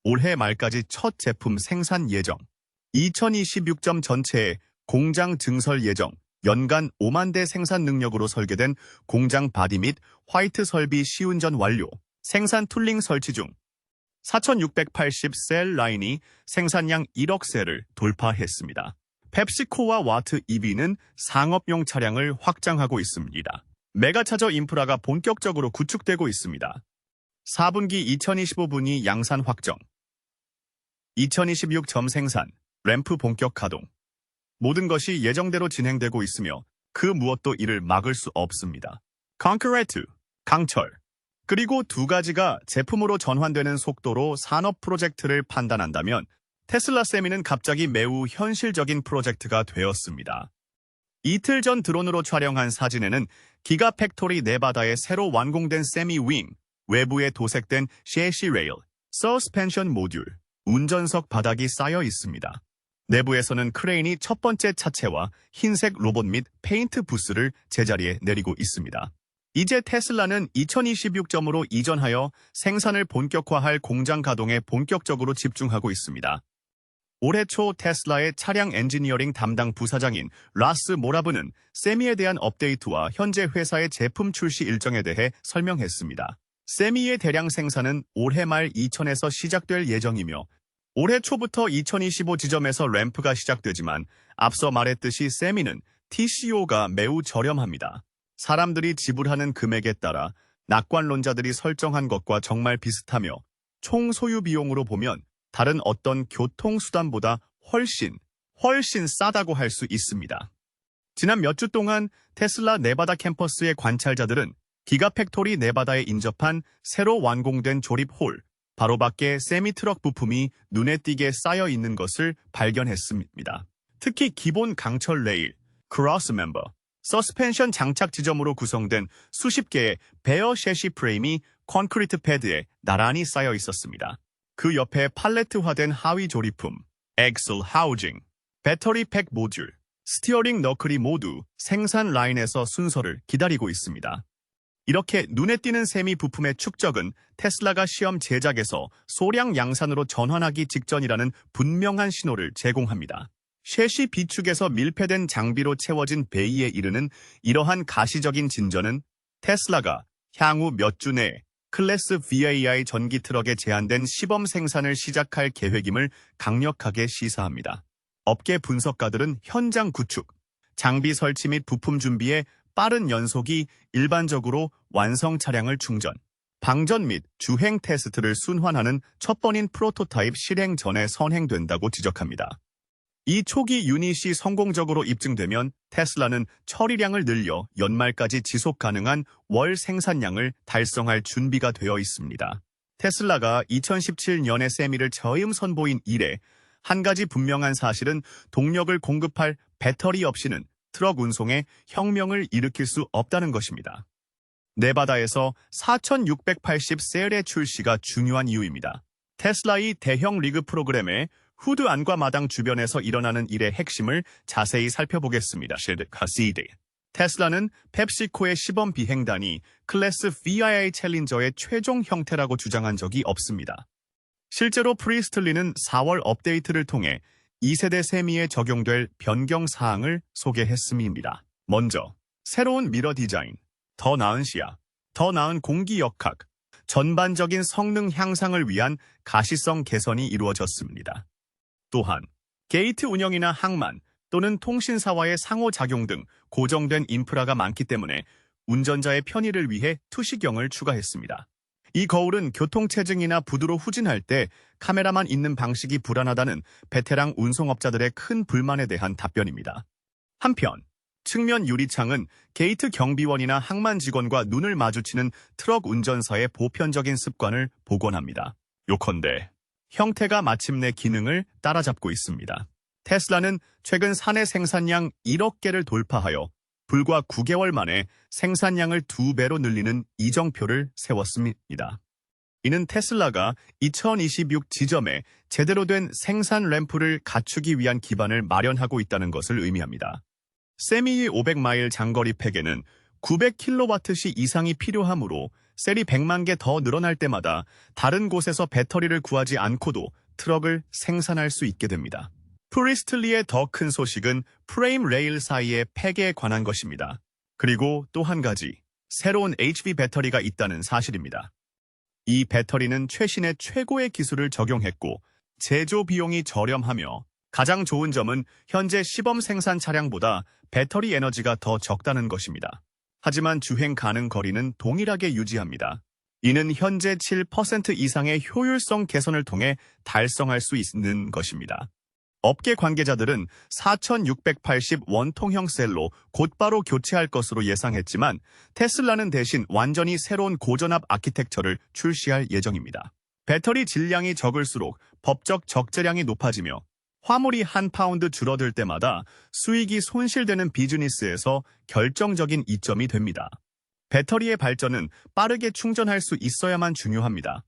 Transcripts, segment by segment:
올해 말까지 첫 제품 생산 예정. 2026점 전체에 공장 증설 예정. 연간 5만 대 생산 능력으로 설계된 공장 바디 및 화이트 설비 시운전 완료. 생산 툴링 설치 중. 4,680 셀 라인이 생산량 1억 셀을 돌파했습니다. 펩시코와 와트 EV는 상업용 차량을 확장하고 있습니다. 메가차저 인프라가 본격적으로 구축되고 있습니다. 4분기 2025분기 양산 확정. 2026 점 생산, 램프 본격 가동. 모든 것이 예정대로 진행되고 있으며 그 무엇도 이를 막을 수 없습니다. 컨크리트, 강철. 그리고 두 가지가 제품으로 전환되는 속도로 산업 프로젝트를 판단한다면 테슬라 세미는 갑자기 매우 현실적인 프로젝트가 되었습니다. 이틀 전 드론으로 촬영한 사진에는 기가 팩토리 네바다의 새로 완공된 세미 윙, 외부에 도색된 셰시 레일, 서스펜션 모듈, 운전석 바닥이 쌓여 있습니다. 내부에서는 크레인이 첫 번째 차체와 흰색 로봇 및 페인트 부스를 제자리에 내리고 있습니다. 이제 테슬라는 2026점으로 이전하여 생산을 본격화할 공장 가동에 본격적으로 집중하고 있습니다. 올해 초 테슬라의 차량 엔지니어링 담당 부사장인 라스 모라브는 세미에 대한 업데이트와 현재 회사의 제품 출시 일정에 대해 설명했습니다. 세미의 대량 생산은 올해 말 2000에서 시작될 예정이며 올해 초부터 2025 지점에서 램프가 시작되지만 앞서 말했듯이 세미는 TCO가 매우 저렴합니다. 사람들이 지불하는 금액에 따라 낙관론자들이 설정한 것과 정말 비슷하며 총 소유 비용으로 보면 다른 어떤 교통수단보다 훨씬 싸다고 할 수 있습니다. 지난 몇 주 동안 테슬라 네바다 캠퍼스의 관찰자들은 기가팩토리 네바다에 인접한 새로 완공된 조립홀, 바로 밖에 세미 트럭 부품이 눈에 띄게 쌓여 있는 것을 발견했습니다. 특히 기본 강철 레일, 크로스 멤버, 서스펜션 장착 지점으로 구성된 수십 개의 베어 셰시 프레임이 콘크리트 패드에 나란히 쌓여 있었습니다. 그 옆에 팔레트화된 하위 조립품, 엑셀 하우징, 배터리 팩 모듈, 스티어링 너클이 모두 생산 라인에서 순서를 기다리고 있습니다. 이렇게 눈에 띄는 세미 부품의 축적은 테슬라가 시험 제작에서 소량 양산으로 전환하기 직전이라는 분명한 신호를 제공합니다. 셰시 비축에서 밀폐된 장비로 채워진 베이에 이르는 이러한 가시적인 진전은 테슬라가 향후 몇 주 내에 클래스 VAI 전기 트럭에 제한된 시범 생산을 시작할 계획임을 강력하게 시사합니다. 업계 분석가들은 현장 구축, 장비 설치 및 부품 준비에 빠른 연속이 일반적으로 완성 차량을 충전, 방전 및 주행 테스트를 순환하는 첫 번인 프로토타입 실행 전에 선행된다고 지적합니다. 이 초기 유닛이 성공적으로 입증되면 테슬라는 처리량을 늘려 연말까지 지속 가능한 월 생산량을 달성할 준비가 되어 있습니다. 테슬라가 2017년에 세미를 처음 선보인 이래 한 가지 분명한 사실은 동력을 공급할 배터리 없이는 트럭 운송에 혁명을 일으킬 수 없다는 것입니다. 네바다에서 4,680 셀의 출시가 중요한 이유입니다. 테슬라의 대형 리그 프로그램에 후드 안과 마당 주변에서 일어나는 일의 핵심을 자세히 살펴보겠습니다. 테슬라는 펩시코의 시범 비행단이 클래스 VII 챌린저의 최종 형태라고 주장한 적이 없습니다. 실제로 프리스틀리는 4월 업데이트를 통해 2세대 세미에 적용될 변경 사항을 소개했음입니다. 먼저, 새로운 미러 디자인, 더 나은 시야, 더 나은 공기 역학, 전반적인 성능 향상을 위한 가시성 개선이 이루어졌습니다. 또한 게이트 운영이나 항만 또는 통신사와의 상호작용 등 고정된 인프라가 많기 때문에 운전자의 편의를 위해 투시경을 추가했습니다. 이 거울은 교통체증이나 부두로 후진할 때 카메라만 있는 방식이 불안하다는 베테랑 운송업자들의 큰 불만에 대한 답변입니다. 한편 측면 유리창은 게이트 경비원이나 항만 직원과 눈을 마주치는 트럭 운전사의 보편적인 습관을 복원합니다. 요컨대 형태가 마침내 기능을 따라잡고 있습니다. 테슬라는 최근 사내 생산량 1억 개를 돌파하여 불과 9개월 만에 생산량을 2배로 늘리는 이정표를 세웠습니다. 이는 테슬라가 2026 지점에 제대로 된 생산 램프를 갖추기 위한 기반을 마련하고 있다는 것을 의미합니다. 세미의 500마일 장거리 팩에는 900kWh 이상이 필요하므로 셀이 100만 개 더 늘어날 때마다 다른 곳에서 배터리를 구하지 않고도 트럭을 생산할 수 있게 됩니다. 프리스틀리의 더 큰 소식은 프레임 레일 사이의 팩에 관한 것입니다. 그리고 또 한 가지, 새로운 HV 배터리가 있다는 사실입니다. 이 배터리는 최신의 최고의 기술을 적용했고 제조 비용이 저렴하며 가장 좋은 점은 현재 시범 생산 차량보다 배터리 에너지가 더 적다는 것입니다. 하지만 주행 가능 거리는 동일하게 유지합니다. 이는 현재 7% 이상의 효율성 개선을 통해 달성할 수 있는 것입니다. 업계 관계자들은 4680 원통형 셀로 곧바로 교체할 것으로 예상했지만 테슬라는 대신 완전히 새로운 고전압 아키텍처를 출시할 예정입니다. 배터리 질량이 적을수록 법적 적재량이 높아지며 화물이 한 파운드 줄어들 때마다 수익이 손실되는 비즈니스에서 결정적인 이점이 됩니다. 배터리의 발전은 빠르게 충전할 수 있어야만 중요합니다.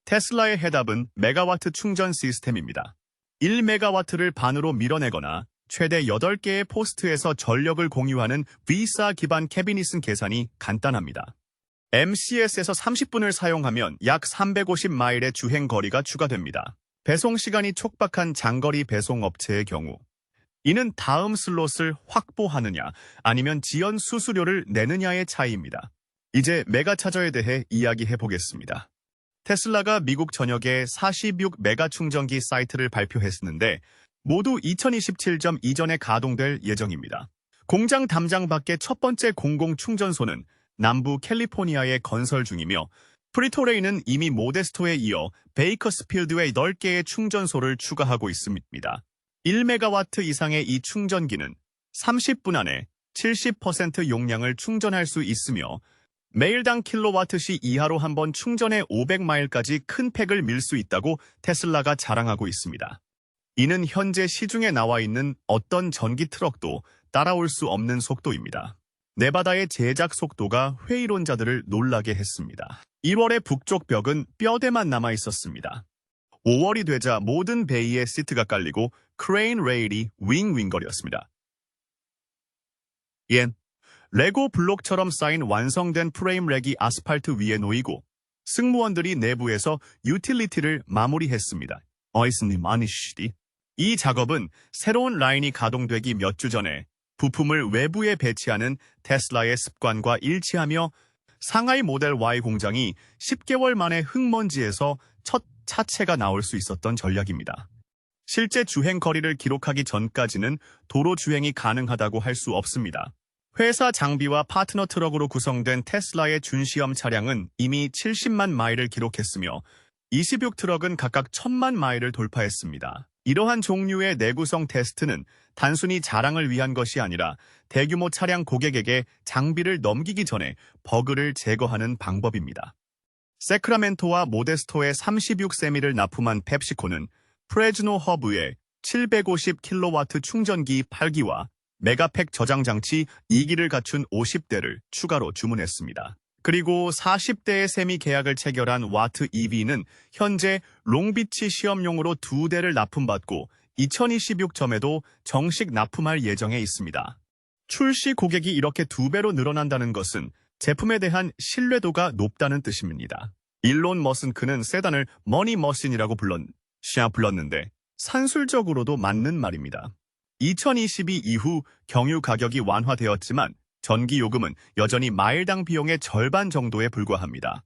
테슬라의 해답은 메가와트 충전 시스템입니다. 1메가와트를 반으로 밀어내거나 최대 8개의 포스트에서 전력을 공유하는 V사 기반 캐비닛은 계산이 간단합니다. MCS에서 30분을 사용하면 약 350마일의 주행 거리가 추가됩니다. 배송 시간이 촉박한 장거리 배송 업체의 경우 이는 다음 슬롯을 확보하느냐 아니면 지연 수수료를 내느냐의 차이입니다. 이제 메가차저에 대해 이야기해 보겠습니다. 테슬라가 미국 전역에 46메가 충전기 사이트를 발표했는데 모두 2027점 이전에 가동될 예정입니다. 공장 담장 밖의 첫 번째 공공 충전소는 남부 캘리포니아에 건설 중이며 프리토레이는 이미 모데스토에 이어 베이커스필드에 10개의 충전소를 추가하고 있습니다. 1메가와트 이상의 이 충전기는 30분 안에 70% 용량을 충전할 수 있으며 매일당 킬로와트시 이하로 한 번 충전에 500마일까지 큰 팩을 밀 수 있다고 테슬라가 자랑하고 있습니다. 이는 현재 시중에 나와 있는 어떤 전기 트럭도 따라올 수 없는 속도입니다. 네바다의 제작 속도가 회의론자들을 놀라게 했습니다. 1월의 북쪽 벽은 뼈대만 남아 있었습니다. 5월이 되자 모든 베이에 시트가 깔리고 크레인 레일이 윙윙거렸습니다. 레고 블록처럼 쌓인 완성된 프레임 렉이 아스팔트 위에 놓이고 승무원들이 내부에서 유틸리티를 마무리했습니다. 어이스님 아니시디? 이 작업은 새로운 라인이 가동되기 몇 주 전에 부품을 외부에 배치하는 테슬라의 습관과 일치하며 상하이 모델 Y 공장이 10개월 만에 흙먼지에서 첫 차체가 나올 수 있었던 전략입니다. 실제 주행 거리를 기록하기 전까지는 도로 주행이 가능하다고 할 수 없습니다. 회사 장비와 파트너 트럭으로 구성된 테슬라의 준시험 차량은 이미 70만 마일을 기록했으며 26트럭은 각각 1000만 마일을 돌파했습니다. 이러한 종류의 내구성 테스트는 단순히 자랑을 위한 것이 아니라 대규모 차량 고객에게 장비를 넘기기 전에 버그를 제거하는 방법입니다. 세크라멘토와 모데스토에 36세미를 납품한 펩시코는 프레즈노 허브에 750kW 충전기 8기와 메가팩 저장 장치 2기를 갖춘 50대를 추가로 주문했습니다. 그리고 40대의 세미 계약을 체결한 와트 EV는 현재 롱비치 시험용으로 2대를 납품받고 2026점에도 정식 납품할 예정에 있습니다. 출시 고객이 이렇게 2배로 늘어난다는 것은 제품에 대한 신뢰도가 높다는 뜻입니다. 일론 머스크는 세단을 머니 머신이라고 불렀는데 산술적으로도 맞는 말입니다. 2022 이후 경유 가격이 완화되었지만 전기 요금은 여전히 마일당 비용의 절반 정도에 불과합니다.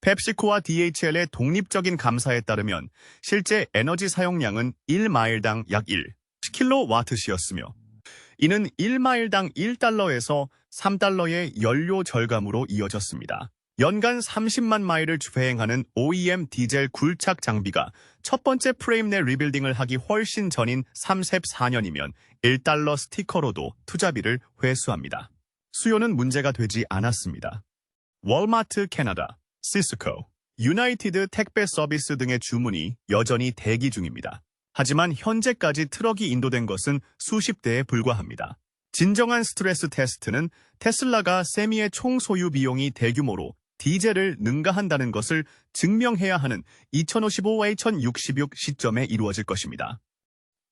펩시코와 DHL의 독립적인 감사에 따르면 실제 에너지 사용량은 1마일당 약 1킬로와트시였으며 이는 1마일당 1달러에서 3달러의 연료 절감으로 이어졌습니다. 연간 30만 마일을 주행하는 OEM 디젤 굴착 장비가 첫 번째 프레임 내 리빌딩을 하기 훨씬 전인 34년이면 1달러 스티커로도 투자비를 회수합니다. 수요는 문제가 되지 않았습니다. 월마트 캐나다, 시스코, 유나이티드 택배 서비스 등의 주문이 여전히 대기 중입니다. 하지만 현재까지 트럭이 인도된 것은 수십 대에 불과합니다. 진정한 스트레스 테스트는 테슬라가 세미의 총 소유 비용이 대규모로 디젤을 능가한다는 것을 증명해야 하는 2055-2066 시점에 이루어질 것입니다.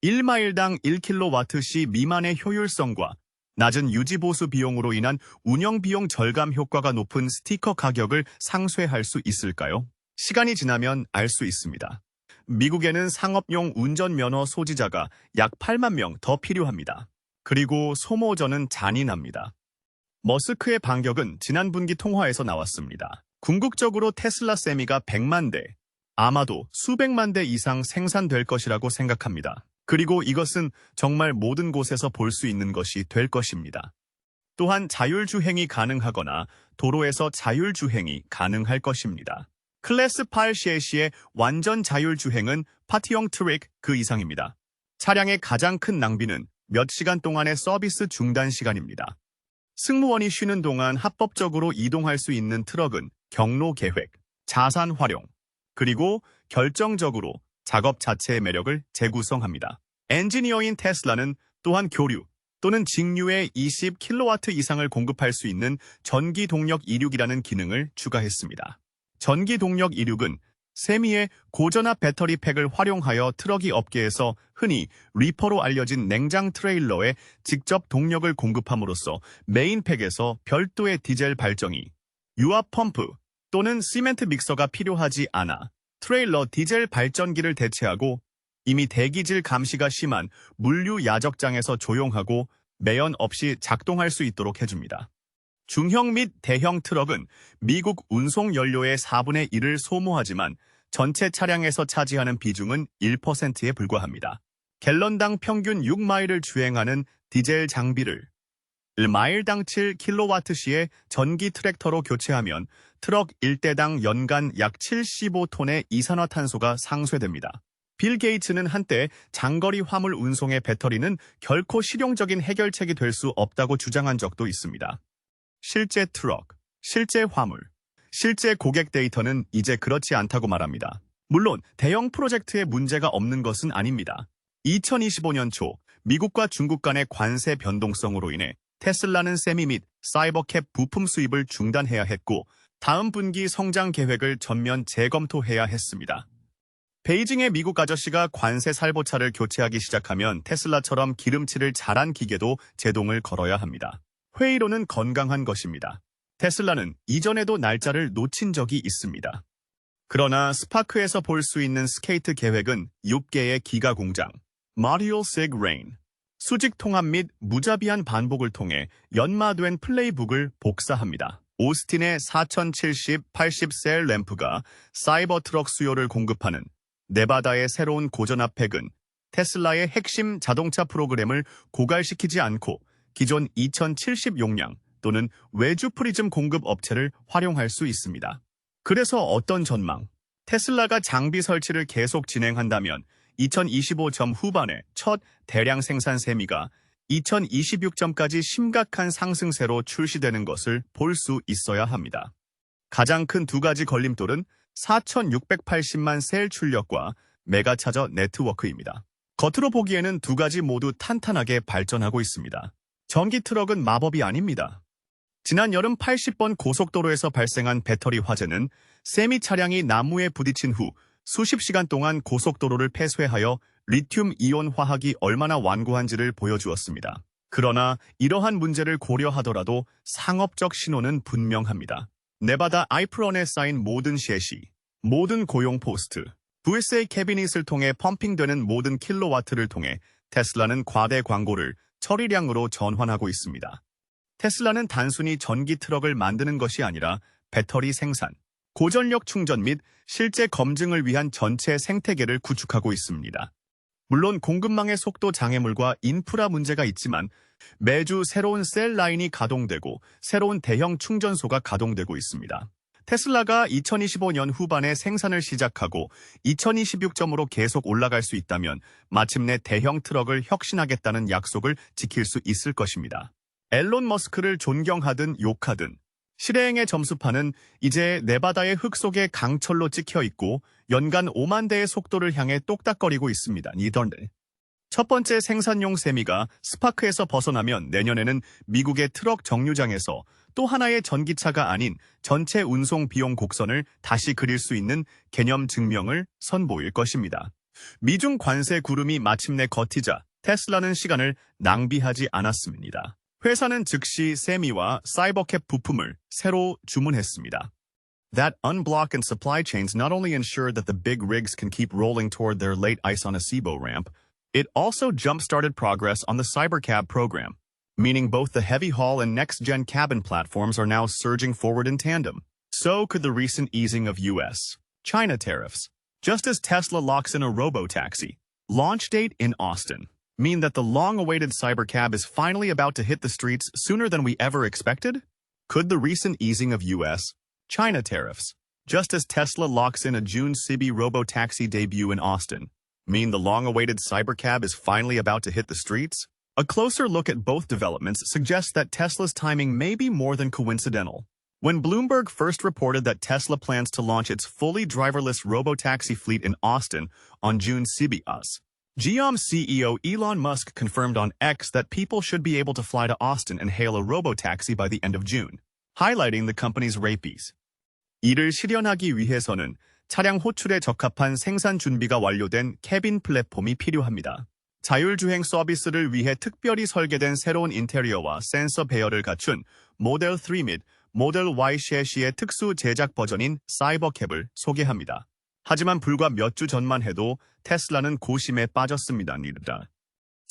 1마일당 1킬로와트시 미만의 효율성과 낮은 유지보수 비용으로 인한 운영 비용 절감 효과가 높은 스티커 가격을 상쇄할 수 있을까요? 시간이 지나면 알 수 있습니다. 미국에는 상업용 운전면허 소지자가 약 8만 명 더 필요합니다. 그리고 소모전은 잔인합니다. 머스크의 반격은 지난 분기 통화에서 나왔습니다. 궁극적으로 테슬라 세미가 100만 대, 아마도 수백만 대 이상 생산될 것이라고 생각합니다. 그리고 이것은 정말 모든 곳에서 볼 수 있는 것이 될 것입니다. 또한 자율주행이 가능하거나 도로에서 자율주행이 가능할 것입니다. 클래스 8 셰시의 완전 자율주행은 파티용 트릭 그 이상입니다. 차량의 가장 큰 낭비는 몇 시간 동안의 서비스 중단 시간입니다. 승무원이 쉬는 동안 합법적으로 이동할 수 있는 트럭은 경로 계획, 자산 활용, 그리고 결정적으로 작업 자체의 매력을 재구성합니다. 엔지니어인 테슬라는 또한 교류 또는 직류의 20kW 이상을 공급할 수 있는 전기 동력 이륙이라는 기능을 추가했습니다. 전기 동력 이륙은 세미의 고전압 배터리 팩을 활용하여 트럭이 업계에서 흔히 리퍼로 알려진 냉장 트레일러에 직접 동력을 공급함으로써 메인 팩에서 별도의 디젤 발전기, 유압 펌프 또는 시멘트 믹서가 필요하지 않아 트레일러 디젤 발전기를 대체하고 이미 대기질 감시가 심한 물류 야적장에서 조용하고 매연 없이 작동할 수 있도록 해줍니다. 중형 및 대형 트럭은 미국 운송 연료의 4분의 1을 소모하지만 전체 차량에서 차지하는 비중은 1%에 불과합니다. 갤런당 평균 6마일을 주행하는 디젤 장비를 1마일당 7kW시의 전기 트랙터로 교체하면 트럭 1대당 연간 약 75톤의 이산화탄소가 상쇄됩니다. 빌 게이츠는 한때 장거리 화물 운송의 배터리는 결코 실용적인 해결책이 될 수 없다고 주장한 적도 있습니다. 실제 트럭, 실제 화물, 실제 고객 데이터는 이제 그렇지 않다고 말합니다. 물론 대형 프로젝트에 문제가 없는 것은 아닙니다. 2025년 초 미국과 중국 간의 관세 변동성으로 인해 테슬라는 세미 및 사이버캡 부품 수입을 중단해야 했고 다음 분기 성장 계획을 전면 재검토해야 했습니다. 베이징의 미국 아저씨가 관세 살보차를 교체하기 시작하면 테슬라처럼 기름칠을 잘한 기계도 제동을 걸어야 합니다. 회의로는 건강한 것입니다. 테슬라는 이전에도 날짜를 놓친 적이 있습니다. 그러나 스파크에서 볼 수 있는 스케이트 계획은 6개의 기가 공장, Module Sig Rain, 수직 통합 및 무자비한 반복을 통해 연마된 플레이북을 복사합니다. 오스틴의 4070-80셀 램프가 사이버 트럭 수요를 공급하는 네바다의 새로운 고전압 팩은 테슬라의 핵심 자동차 프로그램을 고갈시키지 않고 기존 2070 용량 또는 외주 프리즘 공급 업체를 활용할 수 있습니다. 그래서 어떤 전망? 테슬라가 장비 설치를 계속 진행한다면 2025점 후반에 첫 대량 생산 세미가 2026점까지 심각한 상승세로 출시되는 것을 볼 수 있어야 합니다. 가장 큰 두 가지 걸림돌은 4,680만 셀 출력과 메가차저 네트워크입니다. 겉으로 보기에는 두 가지 모두 탄탄하게 발전하고 있습니다. 전기 트럭은 마법이 아닙니다. 지난 여름 80번 고속도로에서 발생한 배터리 화재는 세미 차량이 나무에 부딪힌 후 수십 시간 동안 고속도로를 폐쇄하여 리튬 이온 화학이 얼마나 완고한지를 보여주었습니다. 그러나 이러한 문제를 고려하더라도 상업적 신호는 분명합니다. 네바다 아이프런에 쌓인 모든 셰시, 모든 고용 포스트, VSA 캐비닛을 통해 펌핑되는 모든 킬로와트를 통해 테슬라는 과대 광고를 처리량으로 전환하고 있습니다. 테슬라는 단순히 전기 트럭을 만드는 것이 아니라 배터리 생산, 고전력 충전 및 실제 검증을 위한 전체 생태계를 구축하고 있습니다. 물론 공급망의 속도 장애물과 인프라 문제가 있지만 매주 새로운 셀 라인이 가동되고 새로운 대형 충전소가 가동되고 있습니다. 테슬라가 2025년 후반에 생산을 시작하고 2026점으로 계속 올라갈 수 있다면 마침내 대형 트럭을 혁신하겠다는 약속을 지킬 수 있을 것입니다. 앨런 머스크를 존경하든 욕하든 실행의 점수판은 이제 네바다의 흙 속에 강철로 찍혀 있고 연간 5만 대의 속도를 향해 똑딱거리고 있습니다. 니던들. 첫 번째 생산용 세미가 스파크에서 벗어나면 내년에는 미국의 트럭 정류장에서 또 하나의 전기차가 아닌 전체 운송 비용 곡선을 다시 그릴 수 있는 개념 증명을 선보일 것입니다. 미중 관세 구름이 마침내 걷히자 테슬라는 시간을 낭비하지 않았습니다. 회사는 즉시 세미와 사이버캡 부품을 새로 주문했습니다. That unblock and supply chains not only ensure that the big rigs can keep rolling toward their late Ice-on-a-Cibo ramp, it also jump-started progress on the Cybercab program, meaning both the heavy haul and next-gen cabin platforms are now surging forward in tandem. So could the recent easing of U.S. China tariffs. Just as Tesla locks in a robo-taxi launch date in Austin, mean that the long-awaited Cybercab is finally about to hit the streets sooner than we ever expected? Could the recent easing of U.S. China tariffs, just as Tesla locks in a June Cibi robo-taxi debut in Austin, mean the long-awaited Cybercab is finally about to hit the streets? A closer look at both developments suggests that Tesla's timing may be more than coincidental. When Bloomberg first reported that Tesla plans to launch its fully driverless robo-taxi fleet in Austin on June CBS, GM CEO Elon Musk confirmed on X that people should be able to fly to Austin and hail a robo-taxi by the end of June, highlighting the company's rapies. 이를 실현하기 위해서는 차량 호출에 적합한 생산 준비가 완료된 캐빈 플랫폼이 필요합니다. 자율주행 서비스를 위해 특별히 설계된 새로운 인테리어와 센서 배열을 갖춘 모델 3 및 모델 Y 셰시의 특수 제작 버전인 사이버캡을 소개합니다. 하지만 불과 몇 주 전만 해도 테슬라는 고심에 빠졌습니다.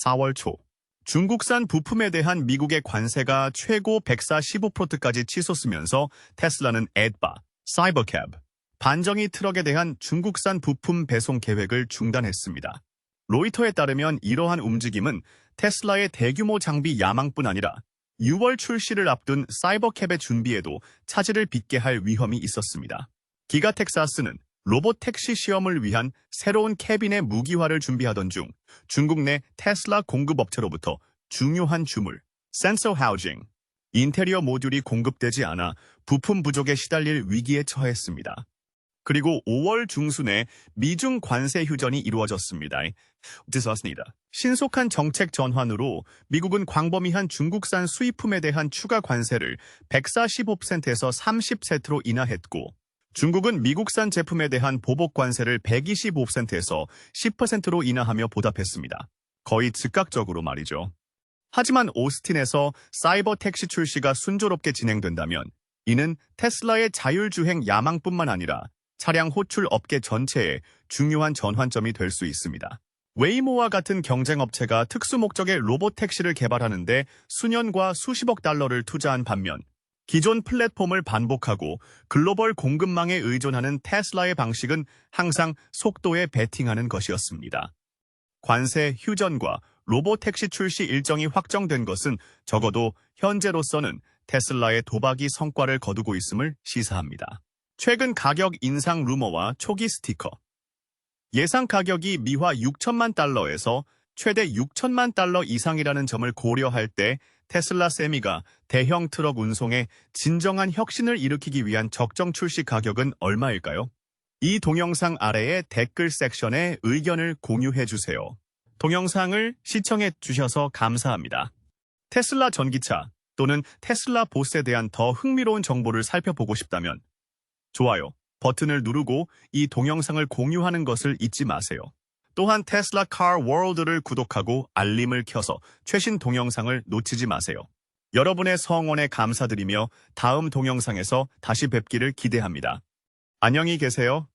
4월 초 중국산 부품에 대한 미국의 관세가 최고 145%까지 치솟으면서 테슬라는 에드바, 사이버캡, 반정이 트럭에 대한 중국산 부품 배송 계획을 중단했습니다. 로이터에 따르면 이러한 움직임은 테슬라의 대규모 장비 야망뿐 아니라 6월 출시를 앞둔 사이버캡의 준비에도 차질을 빚게 할 위험이 있었습니다. 기가 텍사스는 로봇 택시 시험을 위한 새로운 캐빈의 무기화를 준비하던 중 중국 내 테슬라 공급업체로부터 중요한 주물, 센서 하우징, 인테리어 모듈이 공급되지 않아 부품 부족에 시달릴 위기에 처했습니다. 그리고 5월 중순에 미중 관세 휴전이 이루어졌습니다. 신속한 정책 전환으로 미국은 광범위한 중국산 수입품에 대한 추가 관세를 145%에서 30%로 인하했고, 중국은 미국산 제품에 대한 보복 관세를 125%에서 10%로 인하하며 보답했습니다. 거의 즉각적으로 말이죠. 하지만 오스틴에서 사이버 택시 출시가 순조롭게 진행된다면 이는 테슬라의 자율주행 야망뿐만 아니라 차량 호출 업계 전체에 중요한 전환점이 될 수 있습니다. 웨이모와 같은 경쟁업체가 특수 목적의 로봇 택시를 개발하는데 수년과 수십억 달러를 투자한 반면 기존 플랫폼을 반복하고 글로벌 공급망에 의존하는 테슬라의 방식은 항상 속도에 베팅하는 것이었습니다. 관세 휴전과 로봇 택시 출시 일정이 확정된 것은 적어도 현재로서는 테슬라의 도박이 성과를 거두고 있음을 시사합니다. 최근 가격 인상 루머와 초기 스티커, 예상 가격이 미화 6천만 달러에서 최대 6천만 달러 이상이라는 점을 고려할 때 테슬라 세미가 대형 트럭 운송에 진정한 혁신을 일으키기 위한 적정 출시 가격은 얼마일까요? 이 동영상 아래의 댓글 섹션에 의견을 공유해주세요. 동영상을 시청해 주셔서 감사합니다. 테슬라 전기차 또는 테슬라 보스에 대한 더 흥미로운 정보를 살펴보고 싶다면 좋아요 버튼을 누르고 이 동영상을 공유하는 것을 잊지 마세요. 또한 테슬라 카 월드를 구독하고 알림을 켜서 최신 동영상을 놓치지 마세요. 여러분의 성원에 감사드리며 다음 동영상에서 다시 뵙기를 기대합니다. 안녕히 계세요.